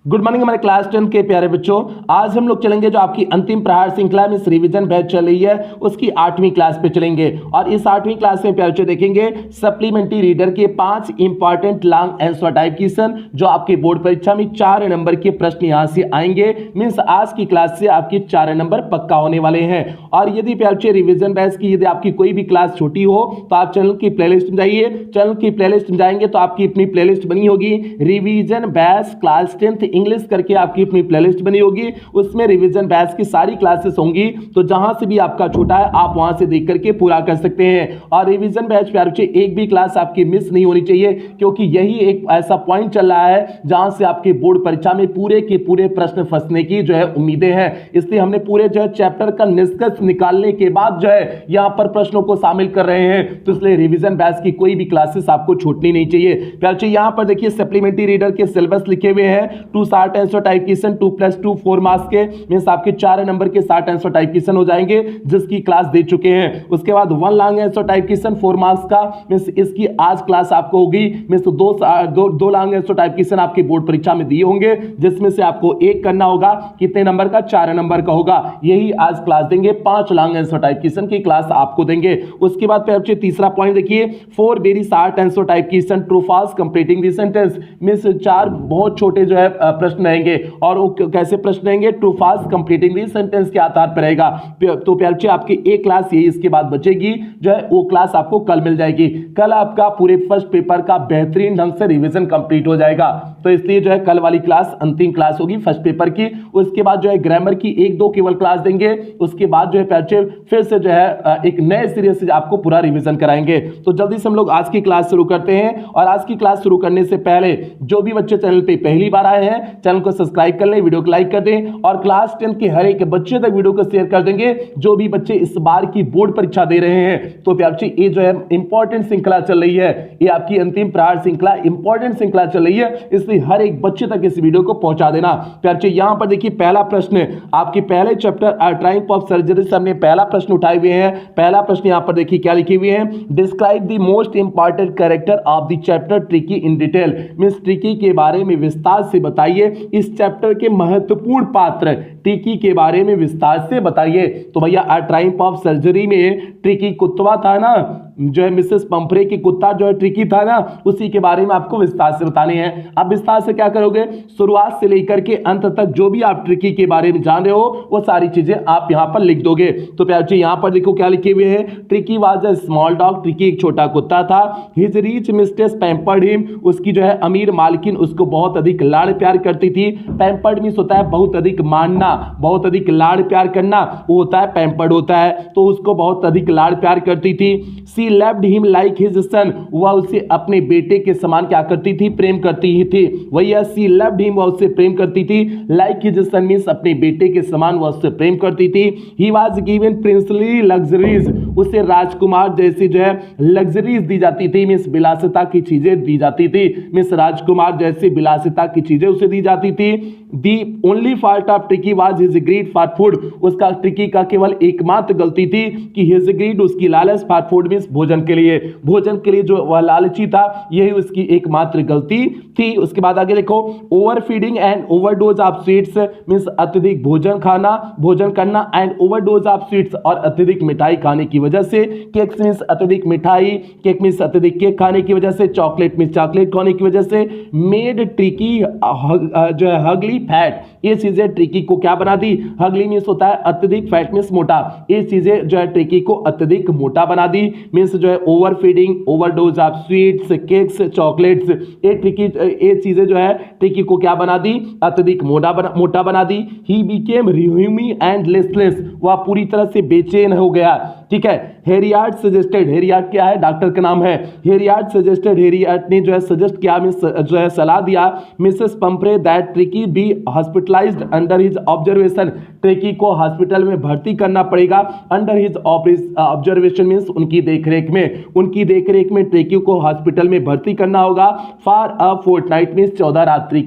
Good morning हमारे class 10 के प्यारे बच्चों। आज हम लोग चलेंगे जो आपकी अंतिम प्रहार श्रृंखला में रिवीजन बैच चल रही है उसकी 8वीं क्लास पे चलेंगे। और इस 8वीं क्लास में प्यारे बच्चों देखेंगे सप्लीमेंट्री रीडर के 5 important long answer type question जो आपके बोर्ड परीक्षा में 4 नंबर के प्रश्न यहां से आएंगे। मींस आज की क्लास से आपके 4 नंबर पक्का होने वाले हैं। और यदि प्यारे बच्चों रिवीजन बैच की यदि आपकी कोई भी क्लास छोटी हो तो आप चैनल की प्लेलिस्ट में जाइए। चैनल की प्लेलिस्ट में जाएंगे तो आपकी अपनी प्लेलिस्ट बनी होगी रिवीजन बैच क्लास 10 इंग्लिश करके आपकी अपनी प्लेलिस्ट बनी होगी। उसमें रिवीजन बैच की सारी क्लासेस होंगी, तो जहां से भी आपका छोटा है आप वहां से देख करके पूरा कर सकते हैं। और रिवीजन बैच प्यारे बच्चे एक भी क्लास आपकी मिस नहीं होनी चाहिए, क्योंकि यही एक ऐसा पॉइंट चल रहा है जहां से आपके बोर्ड परीक्षा में पूरे के पूरे प्रश्न फंसने की जो है उम्मीदें हैं। इसलिए हमने पूरे जो है चैप्टर का निष्कर्ष निकालने के बाद जो है यहां पर प्रश्नों को शामिल कर रहे हैं। तो इसलिए रिवीजन बैच की कोई भी क्लासेस आपको छूटनी नहीं चाहिए। प्यारे बच्चे यहां पर देखिए सप्लीमेंट्री रीडर के सिलेबस लिखे हुए हैं। 260 आंसर टाइप क्वेश्चन 2+2 4 मार्क्स के मींस आपके 4 नंबर के 60 आंसर टाइप क्वेश्चन हो जाएंगे, जिसकी क्लास दे चुके हैं। उसके बाद 1 long answer type question 4 marks का मींस इसकी आज क्लास आपको होगी। मींस दो लॉन्ग आंसर टाइप क्वेश्चन आपकी बोर्ड परीक्षा में दिए होंगे, जिसमें से आपको एक करना होगा। कितने नंबर का? 4 नंबर का होगा। यही आज क्लास देंगे। 5 लॉन्ग आंसर टाइप क्वेश्चन की क्लास आपको देंगे। उसके बाद पे तीसरा पॉइंट देखिए 4 very short answer type question true false completing the sentence. Means 4 बहुत छोटे जो है प्रश्न रहेंगे। और वो कैसे प्रश्न रहेंगे? True false completing the sentence के आधार पर रहेगा। तो प्यारे बच्चे आपकी एक क्लास यही इसके बाद बचेगी, जो है वो क्लास आपको कल मिल जाएगी। कल आपका पूरे फर्स्ट पेपर का बेहतरीन ढंग से रिवीजन कंप्लीट हो जाएगा। तो इसलिए जो है कल वाली क्लास अंतिम क्लास होगी फर्स्ट पेपर की। उसके बाद जो है ग्रामर की 1-2 केवल क्लास देंगे। उसके बाद जो है प्यारे बच्चे फिर से जो है एक नए सिरे से आपको पूरा रिवीजन कराएंगे। तो जल्दी से हम लोग आज की क्लास शुरू करते हैं। और आज की क्लास शुरू करने से पहले जो भी बच्चे चैनल पे पहली बार आए हैं चैनल को सब्सक्राइब कर लें, वीडियो को लाइक कर दें और क्लास 10 के हर एक बच्चे तक वीडियो को शेयर कर देंगे जो भी बच्चे इस बार की बोर्ड परीक्षा दे रहे हैं। तो प्यारे बच्चे ये जो है इंपॉर्टेंट श्रृंखला चल रही है, ये आपकी अंतिम प्रहार श्रृंखला इंपॉर्टेंट श्रृंखला चल रही है, इसलिए हर एक बच्चे तक इस वीडियो को पहुंचा देना। प्यारे बच्चे यहां पर देखिए पहला प्रश्न आपके पहले चैप्टर ट्रायम्फ ऑफ सर्जरी से हमने पहला प्रश्न उठाए हुए हैं। पहला प्रश्न यहां पर देखिए क्या लिखे हुए हैं? Describe the most important character of the chapter tricky in detail. Means tricky के बारे में विस्तार से बताइए। इस चैप्टर के महत्वपूर्ण पात्र ट्रिकी के बारे में विस्तार से बताइए। तो भैया ट्रायम्फ ऑफ सर्जरी में ट्रिकी कुत्ता था ना, जो है मिसेस पंफ्रे की कुत्ता जो है ट्रिकी था ना, उसी के बारे में आपको विस्तार से बताने हैं। अब विस्तार से क्या करोगे? शुरुआत से लेकर के अंत तक जो भी आप ट्रिकी के बारे में जान रहे हो वो सारी चीजें आप यहां पर लिख दोगे। तो प्यारे बच्चे यहां पर देखो क्या लिखे हुए हैं? Tricky was a small dog. Tricky एक छोटा कुत्ता था। His rich mistress pampered him. उसकी जो है अमीर मालकिन उसको बहुत अधिक लाड़ प्यार करती थी। पैम्पर्ड मींस होता है बहुत अधिक मानना, बहुत अधिक लाड़ प्यार करना, वो होता है पैम्पर्ड होता है। तो उसको बहुत अधिक लाड़ प्यार करती थी। She loved him like his son. वह उसे अपने बेटे के समान क्या करती थी? प्रेम करती ही थी। वही सी लव्ड हिम, वह उससे प्रेम करती थी। लाइक हिज सन मींस अपने बेटे के समान वह उससे प्रेम करती थी। He was given princely luxuries. उसे राजकुमार जैसी जो है लग्जरीज दी जाती थी। मींस विलासिता की चीजें दी जाती थी। मींस राजकुमार जैसी विलासिता की चीजें उसे दी जाती थी। The only fault of tricky was his greed for food. उसका ट्रिकी का केवल एकमात्र गलती थी कि हिज ग्रीड उसकी लालच फॉर फूड मींस भोजन के लिए जो वह लालची था, यही उसकी एकमात्र गलती थी। उसके बाद आगे देखो over feeding and overdose of sweets means अत्यधिक भोजन करना एंड ओवरडोज ऑफ स्वीट्स और अत्यधिक मिठाई खाने की वजह से। केक मींस अत्यधिक मिठाई, केक मींस अत्यधिक केक खाने की वजह से, चॉकलेट मींस चॉकलेट खाने की वजह से। मेड ट्रिकी जो है हगली फैट। ये चीजें ट्रिकी को क्या बना दी? हगली मींस होता है अत्यधिक, फैट मींस मोटा। ये चीजें जो है ट्रिकी को अत्यधिक मोटा बना दी। मींस जो है over feeding, overdose of sweets, cakes, chocolates, ये चीजें जो है ट्रिकी को क्या बना दी? अत्यधिक मोटा बना दी। He became ह्यूमी and लेसलेस। वह पूरी तरह से बेचैन हो गया। ठीक है। हेरियार्ड सजेस्टेड। हेरियार्ड क्या है? डॉक्टर का नाम है। हेरियार्ड सजेस्टेड। हेरियार्ड ने जो है सजेस्ट किया, जो है सलाह दिया Mrs Pumphrey that Tricki be hospitalised under his observation. Tricki को हॉस्पिटल में भर्ती करना पड़ेगा। अंडर हिज ऑब्जर्वेशन मींस उनकी देखरेख में ट्रिकी को हॉस्पिटल में भर्ती करना होगा। फॉर अ फोर्टनाइट मींस 14 रात्रि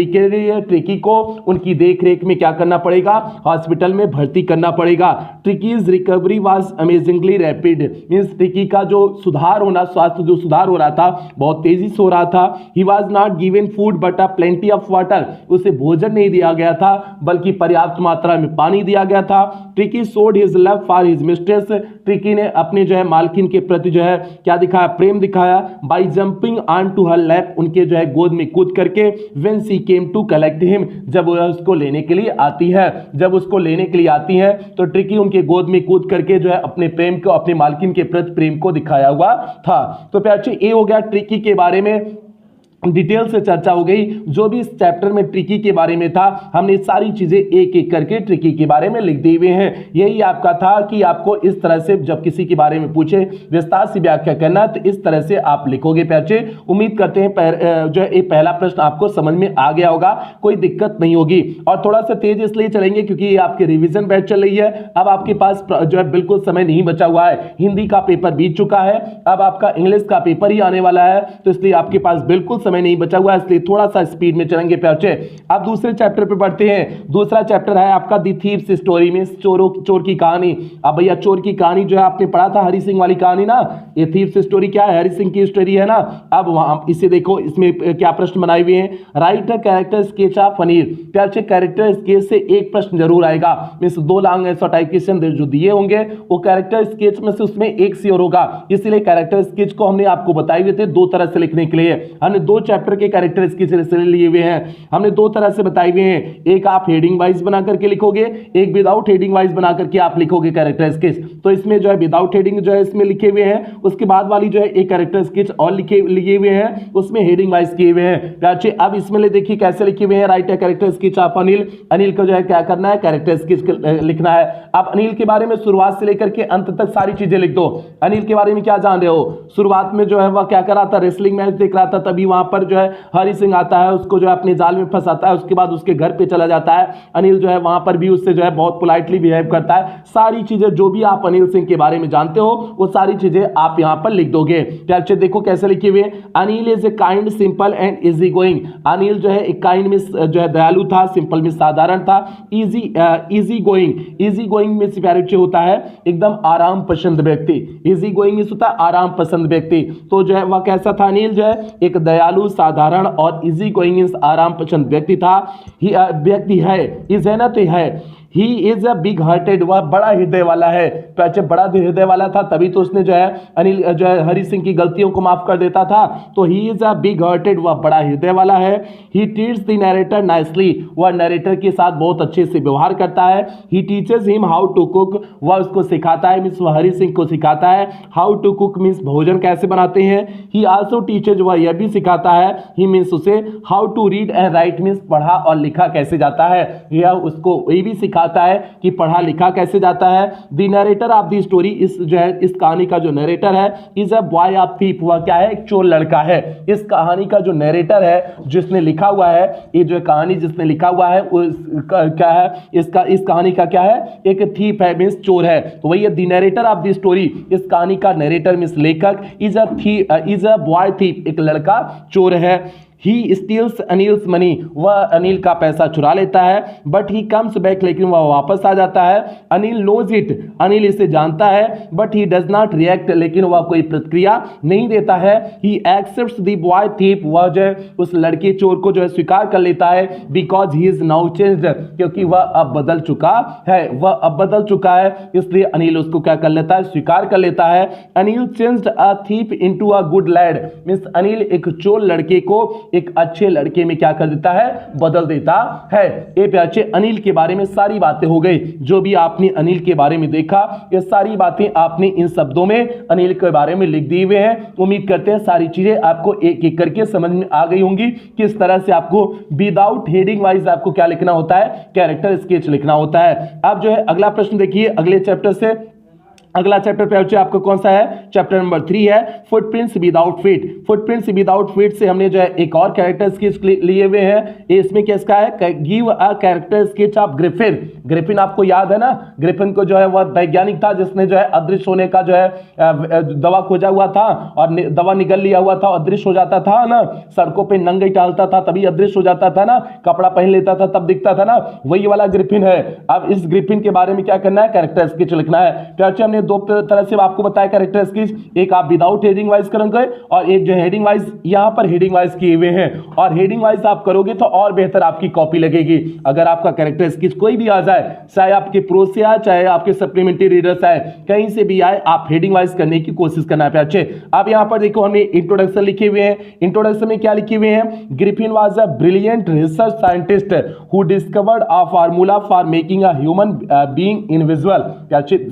के लिए ट्रिकी को उनकी देखरेख में क्या करना पड़ेगा? हॉस्पिटल में भर्ती करना पड़ेगा। ट्रिकीज recovery was was amazingly rapid, means tricky का जो सुधार होना, स्वास्थ्य जो सुधार हो रहा था बहुत तेजी से हो रहा था। He was not given food but a plenty of water, उसे भोजन नहीं दिया गया था बल्कि पर्याप्त मात्रा में पानी दिया गया था। Tricky showed his love for his mistress, tricky ने अपने जो है मालकिन के प्रति जो है क्या दिखाया, प्रेम दिखाया। By jumping on to her lap, उनके जो है गोद में कूद करके। When she came to collect him, जब वह उसको लेने के लिए आती है, जब उसको लेने के लिए आती है तो ट्रिकी उनके गोद में कूद करके जो है अपने प्रेम को, अपने मालकिन के प्रति प्रेम को दिखाया हुआ था। तो प्यारे ये हो गया ट्रिकी के बारे में डिटेल से चर्चा हो गई। जो भी इस चैप्टर में ट्रिकी के बारे में था हमने सारी चीजें एक एक करके ट्रिकी के बारे में लिख दिए हुए हैं। यही आपका था कि आपको इस तरह से जब किसी के बारे में पूछे विस्तार से व्याख्या करना तो इस तरह से आप लिखोगे। प्यारे उम्मीद करते हैं जो ये पहला प्रश्न आपको समझ में आ गया होगा, कोई दिक्कत नहीं होगी। और थोड़ा सा तेज इसलिए चलेंगे क्योंकि ये आपकी रिविजन बैच चल रही है। अब आपके पास जो है बिल्कुल समय नहीं बचा हुआ है, हिंदी का पेपर बीत चुका है, अब आपका इंग्लिश का पेपर ही आने वाला है, तो इसलिए आपके पास बिल्कुल समय नहीं बचा हुआ है, इसलिए थोड़ा सा स्पीड में चलेंगे प्यारे। अब दूसरे चैप्टर पे बढ़ते हैं। दूसरा चैप्टर है आपका दी थीव्स स्टोरी, में चोर की कहानी। अब भैया चोर की कहानी जो है आपने पढ़ा था हरि सिंह वाली कहानी ना, ये थीव्स स्टोरी क्या है, हरि सिंह की स्टोरी है ना। अब वहां इसे देखो, इसमें क्या प्रश्न बनाए हुए हैं, right a character sketch of Anil. प्यारे कैरेक्टर स्केच से एक प्रश्न जरूर आएगा, means 2 long answer type question जो दिए होंगे वो कैरेक्टर स्केच में से उसमें एक श्योर होगा, इसलिए कैरेक्टर स्केच को हमने आपको बताए हुए थे 2 तरह से लिखने के लिए। हमने 2 चैप्टर के कैरेक्टर स्केच लिए हुए हैं, हमने 2 तरह से बताए हुए हैं, एक आप हेडिंग वाइज बना करके लिखोगे, एक विदाउट हेडिंग वाइज बना करके आप लिखोगे कैरेक्टर स्केच। तो इसमें जो है विदाउट हेडिंग जो है इसमें लिखे हुए हैं, उसके बाद वाली जो है एक कैरेक्टर स्केच और लिखे हुए हैं, उसमें हेडिंग वाइज किए हुए हैं। अब इसमें देखिए कैसे लिखे हुए हैं, right a character sketch of Anil. Anil को जो है क्या करना है, कैरेक्टर स्केच लिखना है। आप अनिल के बारे में शुरुआत से लेकर के अंत तक सारी चीजें लिख दो। अनिल के बारे में क्या जान रहे हो, शुरुआत में जो है वह क्या कर रहा था, रेसलिंग मैच देख रहा था, तभी वहां पर जो है हरि सिंह आता है, उसको जो है अपने जाल में फंसाता है, उसके बाद उसके घर पे चला जाता है। अनिल जो है वहां पर भी उससे जो है बहुत पोलाइटली बिहेव करता है। सारी चीजें जो भी आप अनिल सिंह के बारे में जानते हो वो सारी चीजें आप यहां पर लिख दोगे। प्यारे देखो कैसे लिखे हुए, Anil is a kind simple and easy going. Anil जो है एक काइंड में जो है दयालु था, सिंपल में साधारण था, इजी गोइंग में प्यारे होता है एकदम आराम पसंद व्यक्ति। इजी गोइंग में होता है आराम पसंद व्यक्ति। तो जो है वह कैसा था, अनिल जो है एक दयालु, साधारण और इजी गोइंग आराम पसंद व्यक्ति था। व्यक्ति है, इज है ना, तो है। ही इज अ बिग हार्टेड, वह बड़ा हृदय वाला है। तो बड़ा हृदय वाला था तभी तो उसने जो है अनिल जो है हरि सिंह की गलतियों को माफ कर देता था। तो he is a big hearted, वह बड़ा हृदय वाला है। He treats the narrator nicely, वह नरेटर के साथ बहुत अच्छे से व्यवहार करता है। He teaches him how to cook, वह उसको सिखाता है, मीन्स वह हरि सिंह को सिखाता है हाउ टू कुक, मीन्स भोजन कैसे बनाते हैं। ही आल्सो टीचेज, वह यह भी सिखाता है, ही मीन्स उसे how to read and write, means पढ़ा और लिखा कैसे जाता है, यह उसको ये भी सिखाता है कि पढ़ा लिखा कैसे जाता है। The narrator of the story, इस जो है इस कहानी का जो नरेटर है, is a boy of thief, वह क्या है, एक चोर लड़का है। इस कहानी का जो नरेटर है, जिसने लिखा हुआ है, ये जो कहानी जिसने लिखा हुआ है वो क्या है, इस कहानी का क्या है, एक थीफ है, मींस चोर है। तो वही the narrator of the story, इस कहानी का नरेटर मींस लेखक, इज अ बॉय थीफ, एक लड़का चोर है। ही स्टील्स अनिल्स मनी, वह अनिल का पैसा चुरा लेता है। बट ही कम्स बैक, लेकिन वह वापस आ जाता है। अनिल नोज इट, अनिल इसे जानता है। But he does not react, लेकिन वह कोई प्रतिक्रिया नहीं देता है। ही एक्सेप्ट्स द बॉय थीफ, वह जो है उस लड़के चोर को जो है स्वीकार कर लेता है। Because he is now changed, क्योंकि वह अब बदल चुका है, वह अब बदल चुका है, इसलिए अनिल उसको क्या कर लेता है, स्वीकार कर लेता है। Anil changed a thief into a good lad, means Anil एक चोर लड़के को एक अच्छे लड़के में क्या कर देता है, बदल देता है। ये प्यारे अनिल के बारे में सारी बातें हो गई। जो भी आपने अनिल के बारे में देखा, ये सारी बातें आपने इन शब्दों में अनिल के बारे में लिख दिए हुए हैं। उम्मीद करते हैं सारी चीजें आपको एक एक करके समझ में आ गई होंगी। किस तरह से आपको विदाउट हेडिंग वाइज आपको क्या लिखना होता है, कैरेक्टर स्केच लिखना होता है। अब जो है अगला प्रश्न देखिए अगले चैप्टर से। अगला चैप्टर पे आपको कौन सा है, चैप्टर नंबर 3 है footprints without feet. Footprints without feet से हमने जो है एक और कैरेक्टर स्केच लिए हुए हैं। इसमें किसका है, give a character sketch of Griffin. Griffin आपको याद है ना, ग्रिफिन को जो है वह वैज्ञानिक था जिसने जो है अदृश्य होने का जो है दवा खोजा हुआ था और दवा निगल लिया हुआ था, अदृश्य हो जाता था ना, सड़कों पर नंगे टहलता था तभी अदृश्य हो जाता था ना, कपड़ा पहन लेता था तब दिखता था ना, वही वाला ग्रिफिन है। अब इस ग्रिफिन के बारे में क्या करना है, कैरेक्टर स्केच लिखना है। हमने दो तरह से आपको बताया कैरेक्टर स्केच, एक आप विदाउट हेडिंग वाइज करेंगे और एक जो हेडिंग वाइज यहाँ पर हेडिंग वाइज किए हुए हैं, और हेडिंग वाइज आप करोगे तो और बेहतर आपकी कॉपी लगेगी। अगर आपका कैरेक्टर स्केच कोई भी आ जाए, चाहे आपके प्रो से आए चाहे आपके सप्लीमेंट्री रीडर से आए, कहीं से भी आए, आप हेडिंग वाइज करने की कोशिश करना है अच्छे। अब यहाँ पर देखो हमने इंट्रोडक्शन लिखे हुए हैं। इंट्रोडक्शन में क्या लिखे हुए हैं? Griffin was a brilliant research scientist who discovered a formula for making a human being invisible.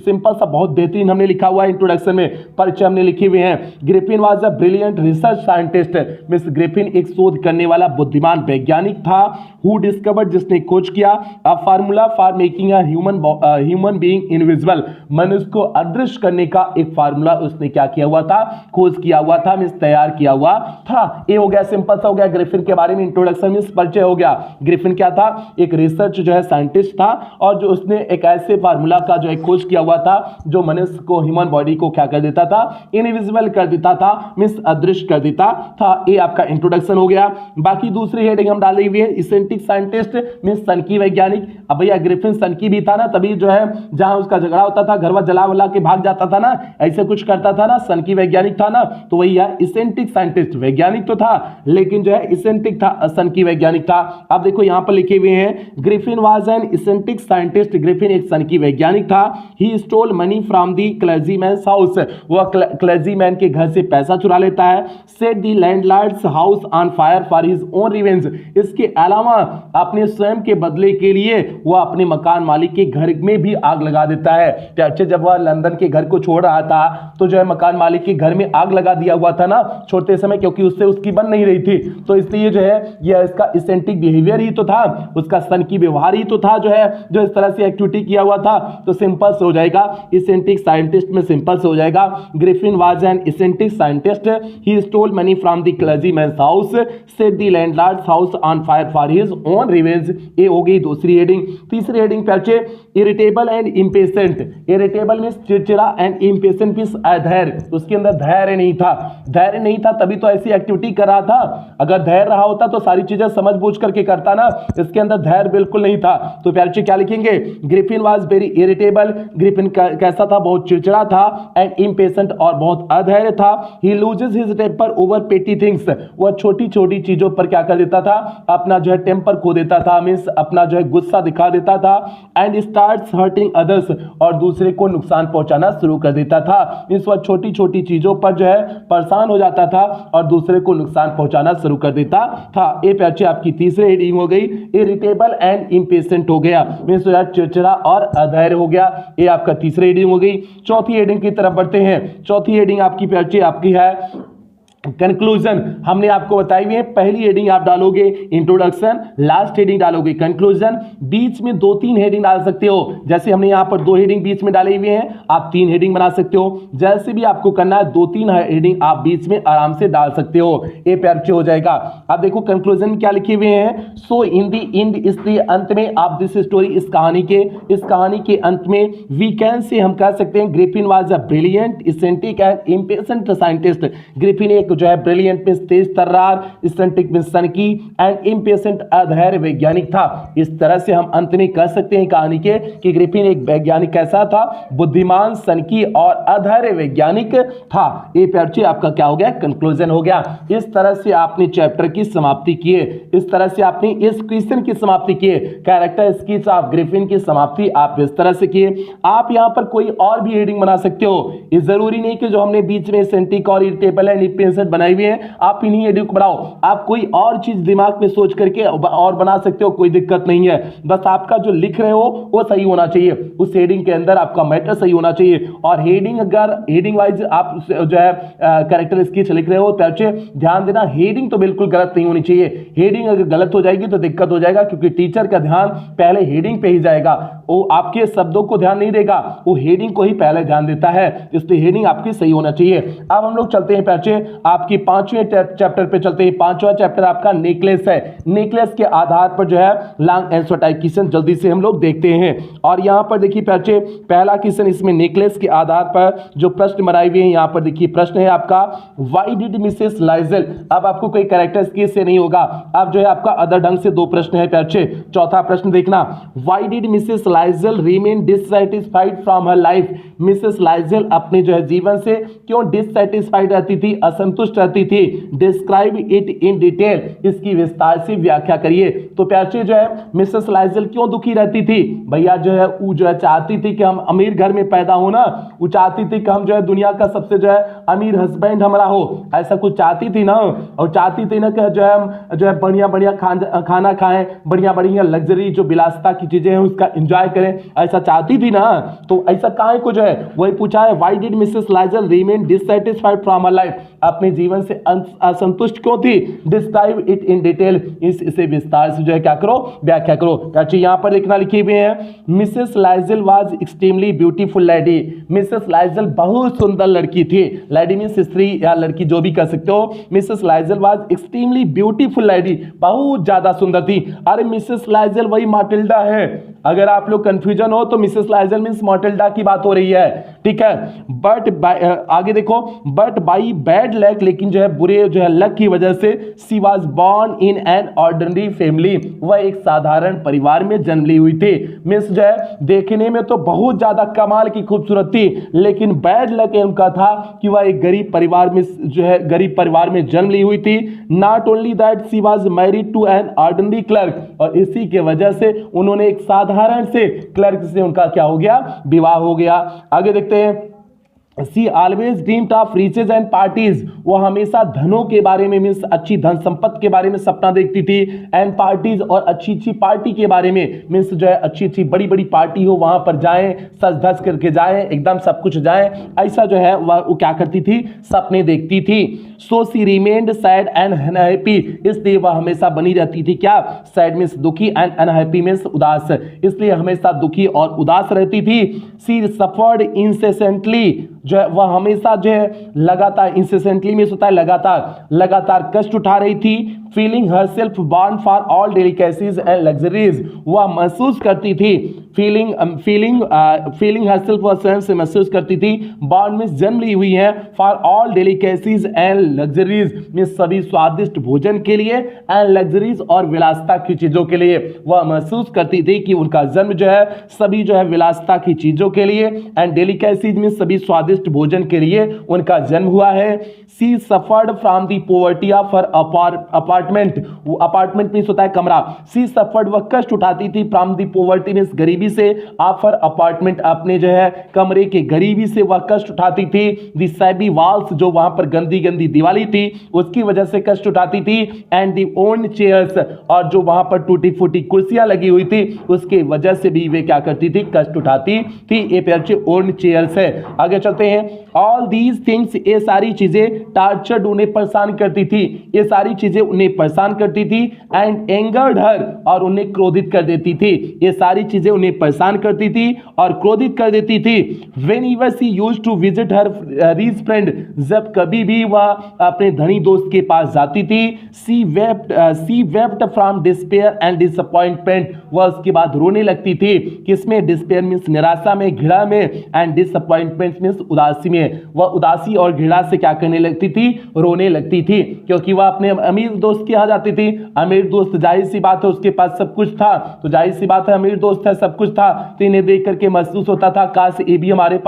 Simple सा बहुत बेहतरीन हमने लिखा हुआ है इंट्रोडक्शन में, परिचय हमने लिखे हुए हैं। Griffin was a brilliant research scientist, miss Griffin एक शोध करने वाला बुद्धिमान वैज्ञानिक था। हु डिस्कवर्ड, जिसने खोज किया, a formula for making a human being invisible, मनुष्य को अदृश्य करने का एक फार्मूला उसने क्या किया हुआ था? खोज किया हुआ था, मींस तैयार किया हुआ था। ये हो गया, सिंपल सा हो गया। ग्रिफिन के बारे में इंट्रोडक्शन मींस परिचय हो गया। ग्रिफिन क्या था? एक रिसर्च जो है साइंटिस्ट था, और जो उसने एक ऐसे फार्मूला का जो है खोज किया हुआ था जो मनुष्य को, ह्यूमन बॉडी को क्या कर देता था? इनविजिबल कर देता था, मींस अदृश्य कर देता था। ये आपका इंट्रोडक्शन हो गया। बाकी दूसरी हेडिंग हम डाले हुए हैं, इसेंटिक साइंटिस्ट मींस सनकी वैज्ञानिक। अब भैया ग्रिफिन सनकी भी था ना, तभी जो है जहां उसका झगड़ा होता था, घर वर जला वला के भाग जाता था ना, ऐसे कुछ करता था ना, सनकी वैज्ञानिक था ना, तो वही है इसेंटिक साइंटिस्ट। वैज्ञानिक तो था लेकिन जो है इसेंटिक था, सनकी वैज्ञानिक था। अब देखो यहां पर लिखे हुए हैं, Griffin was an eccentric scientist, Griffin एक सनकी वैज्ञानिक था। He stole money from the clergyman's house, वह क्लर्जीमैन के घर से पैसा चुरा लेता है। Set the landlord's house on fire for his own revenge, इसके अलावा अपने स्वयं के बदले के लिए वह अपने मकान मालिक के घर में भी आग लगा देता है। अच्छा, जब वह लंदन के घर को छोड़ रहा था तो जो है मकान मालिक के घर में आग लगा दिया हुआ था ना छोड़ते समय, क्योंकि उससे उसकी बन नहीं रही थी, तो इसलिए जो है यह इसका इसेंटिक बिहेवियर ही तो था, उसका सन की व्यवहार ही तो था जो है, जो इस तरह से एक्टिविटी किया हुआ था। तो सिंपल से हो जाएगा, इसेंटिक साइंटिस्ट में सिंपल से हो जाएगा, Griffin was an eccentric scientist, he stole money from the clergyman's house, set the landlord's house on fire for his own revenge. ये हो गई दूसरी हेडिंग। तीसरी हेडिंग पे अच्छे, irritable and impatient. Irritable means चिड़चिड़ा एंड इम्पेशेंट मींस अधैर्य, उसके अंदर धैर्य नहीं था। धैर्य नहीं था तभी तो ऐसी एक्टिविटी कर रहा था, अगर धैर्य रहा होता तो सारी चीजें समझ बूझ करके करता ना, इसके अंदर धैर्य बिल्कुल नहीं था। तो प्यारे बच्चे क्या लिखेंगे? Griffin was very irritable, Griffin कैसा था? बहुत चिड़चिड़ा था, एंड इम्पेशेंट और बहुत अधैर्य था। He loses his temper over petty things, वह छोटी छोटी चीजों पर क्या कर देता था? अपना जो है टेम्पर खो देता था, मींस अपना जो है गुस्सा दिखा देता था। एंड स्टार्ट्स हर्टिंग अदर्स, और दूसरे को नुकसान पहुंचाना शुरू कर देता था, मींस वह छोटी छोटी चीजों पर जो है परेशान हो जाता था और दूसरे को नुकसान पहुंचाना शुरू कर देता था। ये प्यारे आपकी तीसरी हेडिंग हो गई, इरिटेबल एंड इम्पेशेंट हो गया, मींस चिड़चिड़ा और अधैर्य हो गया। ये आपका तीसरी हेडिंग हो गई। चौथी हेडिंग की तरफ बढ़ते हैं। चौथी हेडिंग आपकी प्यारे आपकी है कंक्लूजन। हमने आपको बताई हुई है, पहली हेडिंग आप डालोगे इंट्रोडक्शन, लास्ट हेडिंग डालोगे कंक्लूजन, बीच में 2-3 हेडिंग डाल सकते हो। जैसे हमने यहां पर 2 हेडिंग बीच में डाले हुए हैं, आप 3 हेडिंग बना सकते हो। जैसे भी आपको करना है 2-3 हेडिंग आप बीच में आराम से डाल सकते हो, ये प्यार हो जाएगा। आप देखो कंक्लूजन में क्या लिखे हुए हैं, सो इन दी एंड, इसलिए अंत में आप दिस स्टोरी, इस कहानी के अंत में वी कैन से हम कह सकते हैं, Griffin was a brilliant eccentric and impatient scientist. Griffin एक जो है ब्रिलियंट में तेज तर्रार, इसेंटिक में सनकी एंड इम्पेशेंट अधैर्य वैज्ञानिक था। इस तरह से हम अंत में कह सकते हैं कहानी के कि ग्रिफिन एक वैज्ञानिक कैसा था? बुद्धिमान, सनकी और अधैर्य वैज्ञानिक था। ये प्यारे आपका क्या हो गया? कंक्लूजन हो गया। इस तरह से आपने चैप्टर की समाप्ति की है, इस तरह से आपने इस क्वेश्चन की समाप्ति की है, कैरेक्टर स्केच ऑफ ग्रिफिन की समाप्ति आप इस तरह से किए। आप यहां पर कोई और भी हेडिंग बना सकते हो, ये जरूरी नहीं कि जो हमने बीच में इसेंटिक और इरिटेबल एंड इम्पेशेंट बनाई हुई है आप इन्हीं हेडिंग को बनाओ। आप कोई और चीज दिमाग में सोच करके और बना सकते हो, कोई दिक्कत नहीं है। बस आपका जो लिख रहे हो वो सही होना चाहिए, उस हेडिंग के अंदर आपका मैटर सही होना चाहिए। और हेडिंग, अगर हेडिंग वाइज आप जो है कैरेक्टर स्केच लिख रहे हो तो ध्यान देना, हेडिंग तो बिल्कुल गलत नहीं होनी चाहिए। हेडिंग अगर गलत हो जाएगी तो दिक्कत हो जाएगा, क्योंकि टीचर का ध्यान पहले हेडिंग पे ही जाएगा, वो आपके शब्दों को ध्यान नहीं देगा, वो हेडिंग को ही पहले ध्यान देता है, इसलिए हेडिंग आपकी सही होना चाहिए। अब हम लोग चलते हैं प्यारे आपकी पांचवें चैप्टर पे चलते हैं। पांचवा चैप्टर आपका नेकलेस है। नेकलेस के आधार पर जो है लॉन्ग आंसर टाइप क्वेश्चन जल्दी से हम लोग देखते हैं। और यहाँ पर देखिए बच्चे पहला क्वेश्चन इसमें नेकलेस के आधार पर जो प्रश्न बनाए हुए हैं, यहाँ पर देखिए प्रश्न है आपका व्हाई डिड मिसेस लाइजल। अब आपको कोई कैरेक्टर स्किल से नहीं होगा, अब जो है आपका अदर ढंग से दो प्रश्न है बच्चे। चौथा प्रश्न देखना, why did Mrs Lizol remain dissatisfied from her life. Mrs Lizol अपने जो है जीवन से क्यों डिससैटिस्फाइड रहती थी, असंतुष्ट रहती थी। डिस्क्राइब इट इन डिटेल, इसकी विस्तार से व्याख्या करिए। तो प्यारे जो है मिसेस लाइजल क्यों दुखी रहती थी भैया, जो है वो जो है चाहती थी कि हम अमीर घर में पैदा हो ना, वो चाहती थी कि हम जो है दुनिया का सबसे जो है अमीर हस्बैंड हमारा हो, ऐसा कुछ चाहती थी ना। और चाहती थी ना कि जो है हम जो है बढ़िया बढ़िया खाना खाएं, बढ़िया बढ़िया लग्जरी जो विलासिता की चीजें हैं उसका एंजॉय करें, ऐसा चाहती थी ना। तो ऐसा काहे को जो है वही पूछा है, why did Mrs Lizol remain dissatisfied from her life, अपने जीवन से असंतुष्ट क्यों थी। डिस्क्राइब इट इन डिटेल, इसे विस्तार से जो है क्या करो, व्याख्या करो। अच्छा यहाँ पर लिखना लिखे हुए हैं, Mrs Lizol was extremely beautiful lady. Mrs Lizol बहुत सुंदर लड़की थी। लेडी मींस स्त्री या लड़की जो भी कह सकते हो। Mrs Lizol was extremely beautiful lady, बहुत ज्यादा सुंदर थी। अरे मिसेस लाइजल वही माटिल्डा है, अगर आप लोग कंफ्यूजन हो तो मिसेस लाइजल मींस माटिल्डा की बात हो रही है, ठीक है। बट आगे देखो, बट बाई बैड लक, लेकिन जो है बुरे जो है लक की वजह से she was born in an ordinary family, वह एक साधारण परिवार में जन्म ली हुई थी। मिस जो है देखने में तो बहुत ज्यादा कमाल की खूबसूरत थी, लेकिन बैड लक उनका था कि वह एक गरीब परिवार में जो है गरीब परिवार में जन्म ली हुई थी। Not only that she was married to an ordinary clerk, और इसी के वजह से उन्होंने एक साधारण से क्लर्क से उनका क्या हो गया, विवाह हो गया। आगे देखते हैं, She always dreamed of riches and parties, वो हमेशा धनों के बारे में मीन्स अच्छी धन संपत्ति के बारे में सपना देखती थी। एंड पार्टीज, और अच्छी अच्छी पार्टी के बारे में मीन्स जो है अच्छी अच्छी बड़ी बड़ी पार्टी हो, वहां पर जाएं, सज धज करके जाएं, एकदम सब कुछ जाएं, ऐसा जो है वो क्या करती थी, सपने देखती थी। सो सी रिमेन्ड सैड एंड अनहैप्पी, इसलिए वह हमेशा बनी रहती थी क्या, सैड मीन्स दुखी एंड अनहैप्पी मीन्स उदास, इसलिए हमेशा दुखी और उदास रहती थी। सी सफर्ड इंसेसेंटली, जो है वह हमेशा जो है लगातार, इंसेसेंटली में होता है लगातार, लगातार कष्ट उठा रही थी। Feeling herself born for all delicacies and luxuries, वह महसूस करती थी, फीलिंग हरसेल्फ वह स्वयं से महसूस करती थी, बॉर्न में जन्म ली हुई है, for all delicacies and luxuries में सभी स्वादिष्ट भोजन के लिए, एंड लग्जरीज और विलासिता की चीजों के लिए, वह महसूस करती थी कि उनका जन्म जो है सभी जो है विलासिता की चीजों के लिए, एंड डेलिकेसीज में सभी स्वादिष्ट भोजन के लिए उनका जन्म हुआ है। She suffered from the poverty of her apartment, वो अपार्टमेंट मींस होता है कमरा। सी सफर्ड, वह कष्ट उठाती थी, फ्रॉम दी पॉवर्टी मींस गरीबी से, ऑफ हर अपार्टमेंट अपने जो है कमरे के गरीबी से वह कष्ट उठाती थी। दी सैबी वॉल्स, जो वहां पर गंदी गंदी दीवाली थी उसकी वजह से कष्ट उठाती थी। एंड दी ओल्ड चेयर्स, और जो वहां पर टूटी फूटी कुर्सियां लगी हुई थी उसके वजह से भी वे क्या करती थी, कष्ट उठाती थी। ये प्यारे ओल्ड चेयर्स है। आगे चलते हैं, ऑल दीज थिंग्स, ये सारी चीजें टार्चर्ड, उन्हें परेशान करती थी, ये सारी चीजें उन्हें परेशान करती थी। एंड एंगर्ड हर, और उन्हें क्रोधित कर देती थी, ये सारी चीजें उन्हें परेशान करती थी और क्रोधित कर देती थी। Whenever she used to visit her rich friend, जब कभी भी वह अपने धनी दोस्त के पास जाती थी, she wept from despair and disappointment, वह उसके बाद रोने लगती थी। किसमें, डिस्पेयर मींस निराशा में, घृणा में, एंड डिसअपॉइंटमेंट मींस उदासी में। वह उदासी और घृणा से क्या करने लगती थी, रोने लगती थी, क्योंकि वह अपने अमीर दोस्त के यहाँ जाती थी। अमीर दोस्त, जाहिर सी बात है उसके पास सब कुछ था, तो जाहिर सी बात है अमीर दोस्त है, सब कुछ था, तो इन्हें देख करके महसूस होता था काश ये भी हमारे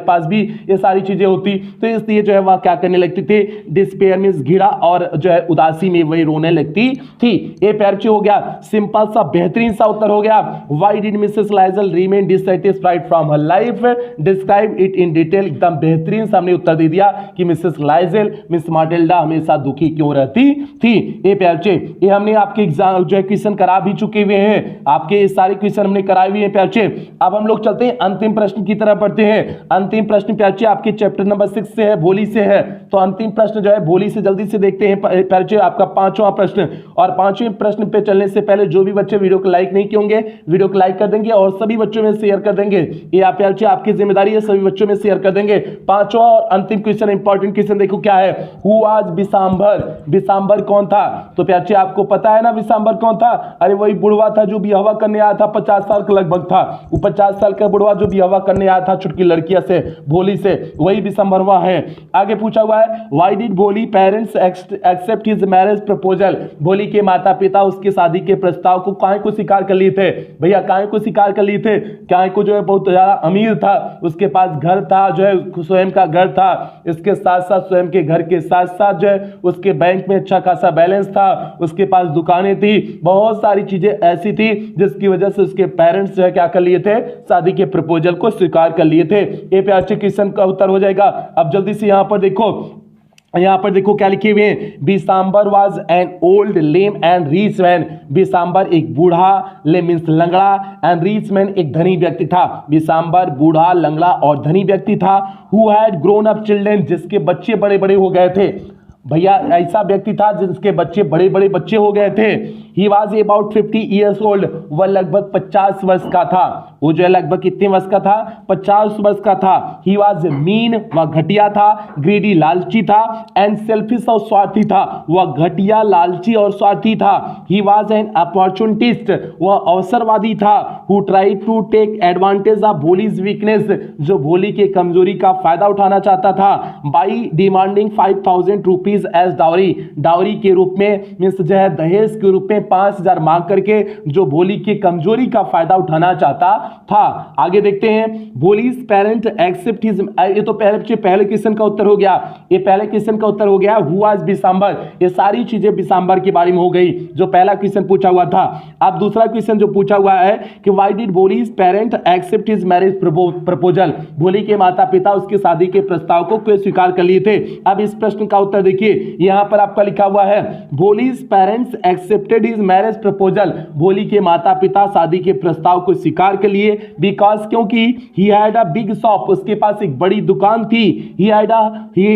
पास भी ये सारी चीजें होती। तो इसलिए जो है वह क्या करने लगती थी, डिस्पेयर मींस घृणा और जो है उदासी में वही रोने लगती थी। ये प्यारे हो गया, सिंपल सा बेहतरीन सा उत्तर हो गया। Why did Mrs Lizol remain dissatisfied from her life, describe it in detail. एकदम बेहतरीन सामने उत्तर दे दिया कि मिसेस लाइजल मिस माटिल्डा हमेशा दुखी क्यों रहती थी। ये प्यारे बच्चे ये हमने आपके एग्जाम जो है क्वेश्चन करा भी चुके हुए हैं, आपके सारे क्वेश्चन हमने कराए हुए हैं प्यारे बच्चे। अब हम लोग चलते हैं अंतिम प्रश्न की तरफ बढ़ते हैं। अंतिम प्रश्न प्यारे बच्चे आपके चैप्टर नंबर 6 से है, भोली से है। तो अंतिम प्रश्न जो है भोली से जल्दी से देखते हैं प्यारे बच्चे, आपका 5वां प्रश्न। और 5वें प्रश्न पे चलने से पहले जो भी बच्चे वीडियो को लाइक नहीं किए होंगे वीडियो को लाइक कर देंगे और सभी बच्चों में शेयर कर देंगे। ये आप प्यारे बच्चे आपकी जिम्मेदारी है, सभी बच्चों में शेयर कर देंगे। 5वां और अंतिम क्वेश्चन, इंपॉर्टेंट क्वेश्चन देखो क्या है। हु वाज बिसाम्बर, बिसाम्बर कौन था? तो प्यारे बच्चे आपको पता है ना बिसाम्बर कौन था? अरे वही बुढ़वा था जो बिहवा करने आया था, 50 साल का लगभग था वो, 50 साल का बुढ़वा जो बिहवा करने आया था छुटकी लड़कियां से, भोली से, वही बिसाम्बरवा है। आगे पूछा हुआ है why did Bholi parents accept his marriage proposal, Bholi के माता पिता उसके शादी के प्रस्ताव को काहे को स्वीकार कर लिए थे? भैया काहे को स्वीकार कर लिए थे? काहे को जो है बहुत ज्यादा अमीर था, उसके पास घर था, जो है स्वयं का घर था, इसके साथ साथ स्वयं के घर के साथ साथ जो है उसके बैंक में अच्छा खासा बैलेंस था, उसके पास दुकानें थी, बहुत सारी चीजें ऐसी थी जिसकी वजह से उसके पेरेंट्स जो है क्या कर लिए थे, शादी के प्रपोजल को स्वीकार कर लिए थे। ये प्यारे बच्चे क्वेश्चन का उत्तर हो जाएगा। अब जल्दी से यहां पर देखो, यहां पर देखो क्या लिखे हुए हैं। Bisambar was an old lame and rich man, Bisambar एक बूढ़ा, लेम मींस लंगड़ा, एंड रीच मैन एक धनी व्यक्ति था। बिसाम्बर बूढ़ा, लंगड़ा और धनी व्यक्ति था। Who had grown up children, जिसके बच्चे बड़े बड़े हो गए थे। भैया ऐसा व्यक्ति था जिसके बच्चे बड़े बड़े बच्चे हो गए थे। He was about 50 years old, वह लगभग 50 वर्ष का था। वो जो है लगभग कितने वर्ष का था? 50 वर्ष का था। ही वॉज मीन, वह घटिया था, ग्रीडी लालची था, एंड सेल्फिश और स्वार्थी था। वह घटिया, लालची और स्वार्थी था। ही वॉज एन अपॉर्चुनिटिस्ट, वह अवसरवादी था। Who tried to take advantage of Bholi's weakness, जो भोली के कमजोरी का फायदा उठाना चाहता था। By demanding 5000 rupees as dowry, dowry के रूप में मींस जो है दहेज के रूप में 5000 मांग करके जो भोली की कमजोरी का फायदा उठाना चाहता था। आगे देखते हैं भोलीज पेरेंट एक्सेप्ट हिज, ये तो पहले क्वेश्चन का उत्तर हो गया, ये पहले क्वेश्चन का उत्तर हो गया। हु वाज बिसाम्बर, ये सारी चीजें बिसाम्बर के बारे में हो गई जो पहला क्वेश्चन पूछा हुआ था। अब दूसरा क्वेश्चन जो पूछा हुआ है कि why did Bholi's parent accept his marriage proposal, Bholi के माता पिता उसकी शादी के प्रस्ताव को क्यों स्वीकार कर लिए थे? अब इस प्रश्न का उत्तर देखिए, यहां पर आपका लिखा हुआ है Bholi's parents accepted his marriage proposal, Bholi के माता पिता शादी के प्रस्ताव को स्वीकार कर लिए बिकॉज, क्योंकि he had a big shop, उसके पास एक बड़ी दुकान थी। He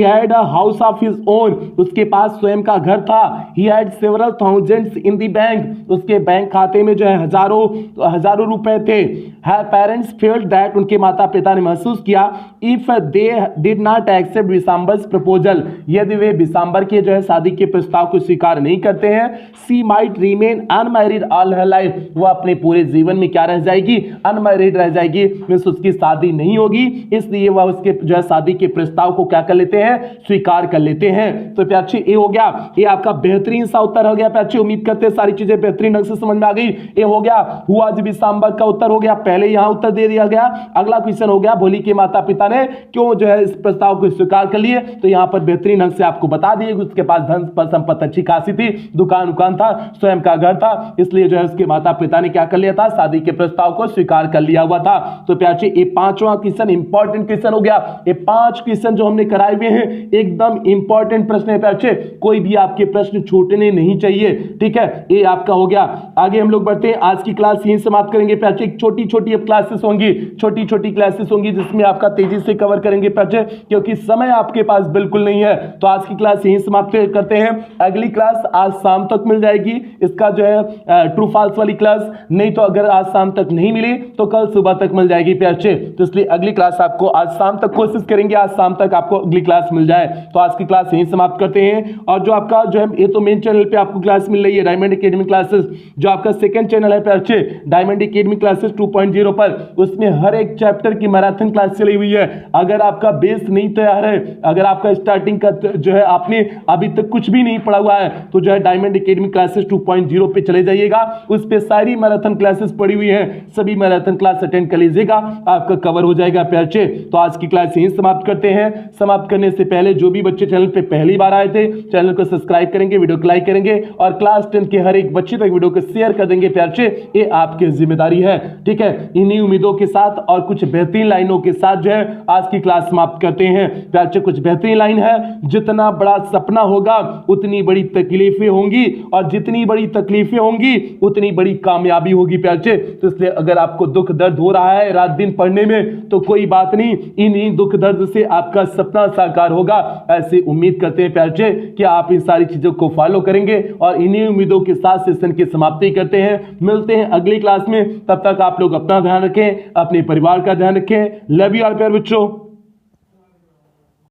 had a house of his own, उसके पास स्वयं का घर था। He had several thousands in the bank, उसके बैंक खाते में जो है हजारों रुपए थे। हर पेरेंट्स फेल्ट दैट, उनके माता पिता ने महसूस किया, if they did not accept Bisambar's proposal, यदि वे बिसाम्बर के जो है शादी के प्रस्ताव को स्वीकार नहीं करते हैं, she might remain unmarried all her life, वो अपने पूरे जीवन में क्या रह जाएगी? अनमैरिड रह जाएगी, मींस उसकी शादी नहीं होगी, इसलिए वह उसके जो है शादी के प्रस्ताव को क्या कर लेते हैं? स्वीकार कर लेते हैं। तो प्यारे ये हो गया, ये आपका बेहतरीन सा उत्तर हो गया प्यारे। उम्मीद करते हैं सारी चीजें बेहतरीन ढंग से समझ में आ गई। ये हो गया हुआ जी बिसाम्बर का उत्तर हो गया, पहले यहां उत्तर दे दिया गया। अगला क्वेश्चन हो गया भोली के माता पिता ने क्यों जो है इस प्रस्ताव को स्वीकार कर लिए, तो यहां पर बेहतरीन ढंग से आपको बता दिए उसके पास धन संपत्ति अच्छी खासी थी, दुकान था, स्वयं का घर था, इसलिए जो है उसके माता पिता ने क्या कर लिया था? शादी के प्रस्ताव को स्वीकार कर लिया हुआ था। तो प्यारे ये 5वां क्वेश्चन इंपॉर्टेंट क्वेश्चन हो गया। ये 5 क्वेश्चन जो हमने कराए हुए हैं एकदम इंपॉर्टेंट प्रश्न है प्यारे, कोई भी आपके प्रश्न छूटने नहीं चाहिए, ठीक है? ये आपका हो गया। आगे हम लोग बढ़ते हैं, आज की क्लास यहीं समाप्त करेंगे प्यारे। छोटी छोटी अब क्लासेस होंगी, छोटी छोटी क्लासेस होंगी जिसमें आपका तेजी से कवर करेंगे प्यारे, क्योंकि समय आपके पास बिल्कुल नहीं है। तो आज की क्लास यहीं समाप्त करते हैं। अगली क्लास आज शाम तक मिल जाएगी, इसका जो है ट्रू फॉल्स वाली क्लास, नहीं तो अगर आज शाम तक नहीं मिली तो कल सुबह तक मिल जाएगी प्यारे। तो इसलिए अगली क्लास आपको आज शाम तक कोशिश करेंगे, आज शाम तक आपको अगली क्लास मिल जाए। तो आज की क्लास यहीं समाप्त करते हैं। और जो आपका जो है ये तो मेन चैनल पे आपको क्लास मिल रही है डायमंड एकेडमी क्लासेस, जो आपका सेकंड चैनल है प्यारे डायमंड एकेडमी क्लासेस 2.0 पर, उसमें हर एक चैप्टर की मैराथन क्लास चली हुई है। अगर आपका बेस नहीं तैयार है, अगर आपका स्टार्टिंग का जो है आपने अभी तक कुछ भी नहीं पढ़ा हुआ है, तो जो है डायमंड एकेडमी क्लासेस 2.0 2.0 पे चले जाइएगा, उस पे सारी मैराथन क्लासेस पड़ी हुई हैं, सभी मैराथन क्लास अटेंड कर लीजिएगा, आपका कवर हो जाएगा प्यारे बच्चे। तो आज की क्लास यहीं समाप्त करते हैं। समाप्त करने से पहले जो भी बच्चे चैनल पे पहली बार आए थे, चैनल को सब्सक्राइब करेंगे, वीडियो को लाइक करेंगे और क्लास 10 के हर एक बच्चे तक वीडियो को शेयर कर देंगे प्यारे बच्चे, ये आपकी जिम्मेदारी है, ठीक है। इन्हीं उम्मीदों के साथ और कुछ बेहतरीन लाइनों के साथ जो है आज की क्लास समाप्त करते हैं प्यारे बच्चे। कुछ बेहतरीन लाइन है, जितना बड़ा सपना होगा उतनी बड़ी तकलीफें होंगी और जितनी बड़ी तकलीफें होंगी उतनी बड़ी कामयाबी होगी प्यारे बच्चे। तो इसलिए अगर आपको दुख दर्द हो रहा है रात दिन पढ़ने में तो कोई बात नहीं, इन्हीं दुख दर्द से आपका सपना साकार होगा, ऐसे उम्मीद करते हैं प्यारे बच्चे कि आप इन सारी चीजों को फॉलो करेंगे और इन्हीं उम्मीदों के साथ सेशन की समाप्ति करते हैं। मिलते हैं अगली क्लास में, तब तक आप लोग अपना ध्यान रखें, अपने परिवार का ध्यान रखें। लव यू ऑल प्यारे बच्चों।